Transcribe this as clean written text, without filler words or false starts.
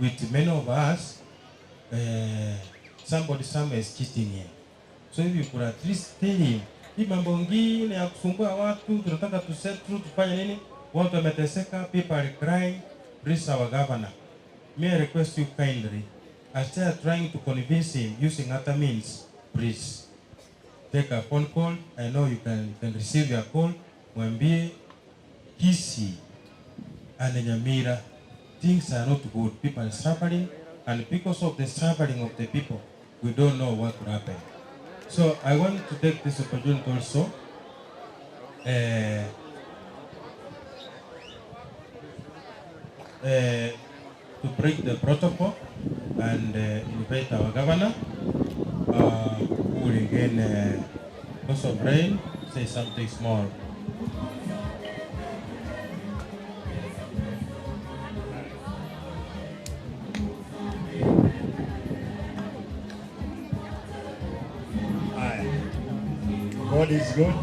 with many of us, somebody somewhere is cheating him. So if you could at least tell him, hii mambo ngine ya kusumbua watu, tunataka to settle, tufanye nini? Watu wameteseka, people are crying, please our governor. May I request you kindly, as they are trying to convince him using other means, please take a phone call. I know you can receive your call. Mwambie Kisii and Nyamira, things are not good. People are suffering, and because of the suffering of the people, we don't know what will happen. So I want to take this opportunity also to break the protocol and invite our governor, who will again, because of rain, say something small. God is good.